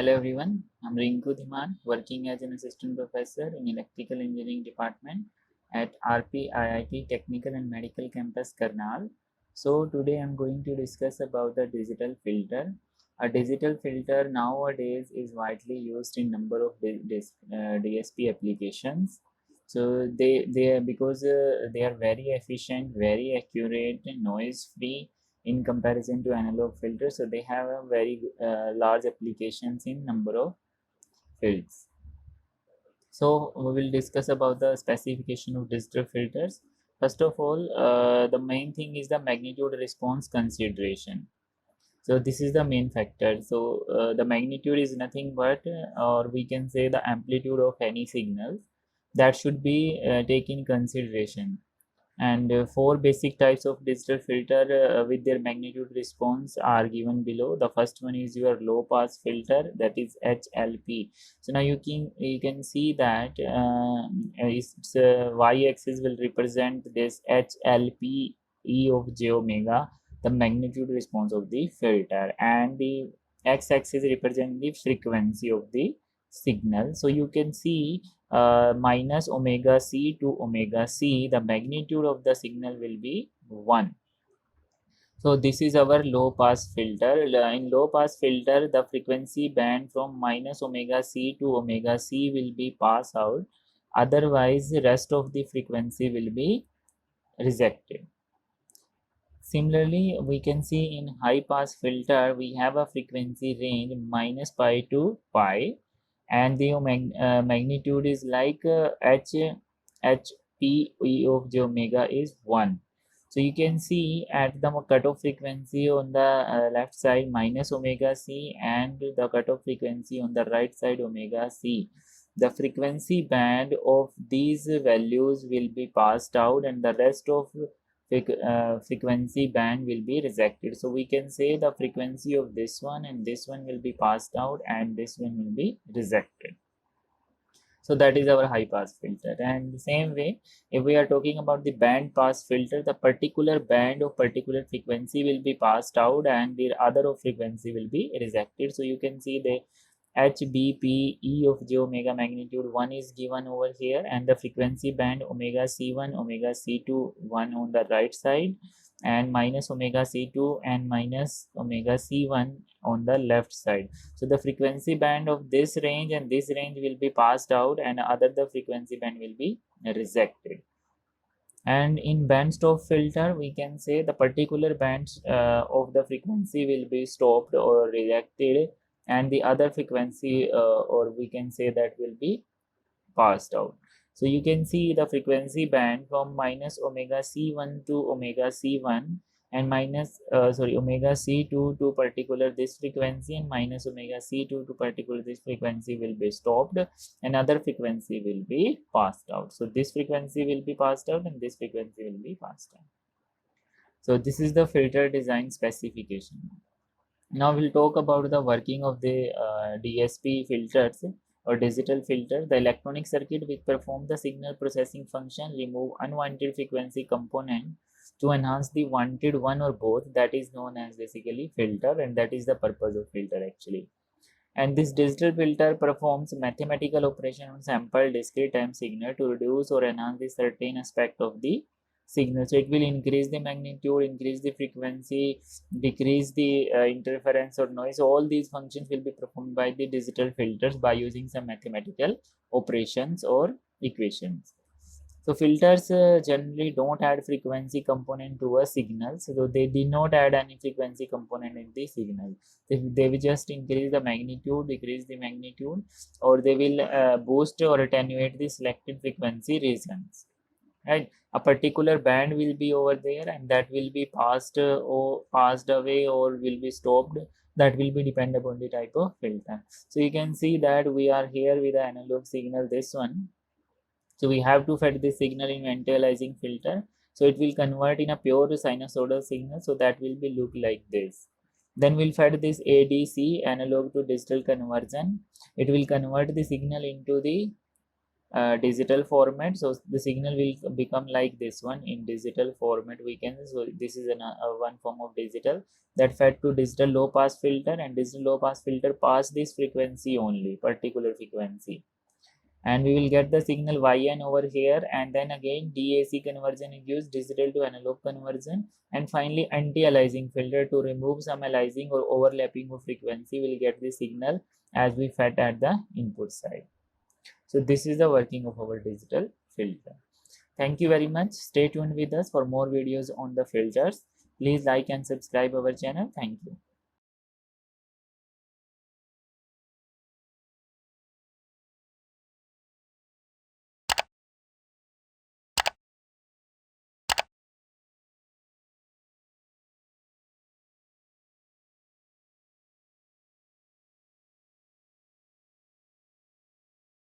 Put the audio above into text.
Hello everyone, I'm Rinku Dhiman, working as an assistant professor in electrical engineering department at RPIIT Technical and Medical Campus Karnal. So today I'm going to discuss about the digital filter. A digital filter nowadays is widely used in number of DSP applications. So they because they are very efficient, very accurate, noise free in comparison to analog filters, so they have a very large applications in number of fields. So we will discuss about the specification of digital filters. First of all, the main thing is the magnitude response consideration. So this is the main factor. So the magnitude is nothing but or we can say the amplitude of any signal that should be taken in consideration. And four basic types of digital filter with their magnitude response are given below. The first one is your low pass filter, that is HLP. So now you can see that its y-axis will represent this HLP E of j omega, the magnitude response of the filter, and the x-axis represent the frequency of the signal. So you can see minus omega c to omega c, the magnitude of the signal will be 1. So this is our low pass filter. In low pass filter, the frequency band from minus omega c to omega c will be passed out. Otherwise, the rest of the frequency will be rejected. Similarly, we can see in high pass filter, we have a frequency range minus pi to pi, and the magnitude is like h p e of j omega is 1. So you can see at the cutoff frequency on the left side minus omega c, and the cutoff frequency on the right side omega c. The frequency band of these values will be passed out, and the rest of frequency band will be rejected. So we can say the frequency of this one and this one will be passed out, and this one will be rejected. So that is our high pass filter. And the same way, if we are talking about the band pass filter, the particular band of particular frequency will be passed out, and the other of frequency will be rejected. So you can see the HBP E of j omega magnitude 1 is given over here, and the frequency band omega c1 omega c2 1 on the right side, and minus omega c2 and minus omega c1 on the left side. So the frequency band of this range and this range will be passed out, and the frequency band will be rejected. And in band stop filter, we can say the particular bands of the frequency will be stopped or rejected, and the other frequency or we can say that will be passed out. So you can see the frequency band from minus omega c1 to omega c1, and minus omega c2 to particular this frequency, and minus omega c2 to particular this frequency will be stopped, and other frequency will be passed out. So this frequency will be passed out, and this frequency will be passed out. So this is the filter design specification. Now we'll talk about the working of the DSP filters or digital filter. The electronic circuit which perform the signal processing function remove unwanted frequency component to enhance the wanted one or both, that is known as basically filter, and that is the purpose of filter actually. And this digital filter performs mathematical operation on sample discrete time signal to reduce or enhance the certain aspect of the signal. So it will increase the magnitude, increase the frequency, decrease the interference or noise. All these functions will be performed by the digital filters by using some mathematical operations or equations. So filters generally don't add frequency component to a signal, so they did not add any frequency component in the signal. They will just increase the magnitude, decrease the magnitude, or they will boost or attenuate the selected frequency regions. Right, a particular band will be over there, and that will be passed or passed away or will be stopped. That will be depend upon the type of filter. So you can see that we are here with the analog signal, this one. So we have to fed this signal in anti-aliasing filter. So it will convert in a pure sinusoidal signal. So that will be look like this. Then we'll fed this ADC, analog to digital conversion. It will convert the signal into the digital format. So the signal will become like this one in digital format. We can, so this is one form of digital that fed to digital low pass filter, and digital low pass filter pass this frequency only, particular frequency, and we will get the signal yn over here. And then again DAC conversion is used, digital to analog conversion, and finally anti-aliasing filter to remove some aliasing or overlapping of frequency. Will get the signal as we fed at the input side. So this is the working of our digital filter. Thank you very much. Stay tuned with us for more videos on the filters. Please like and subscribe our channel. Thank you.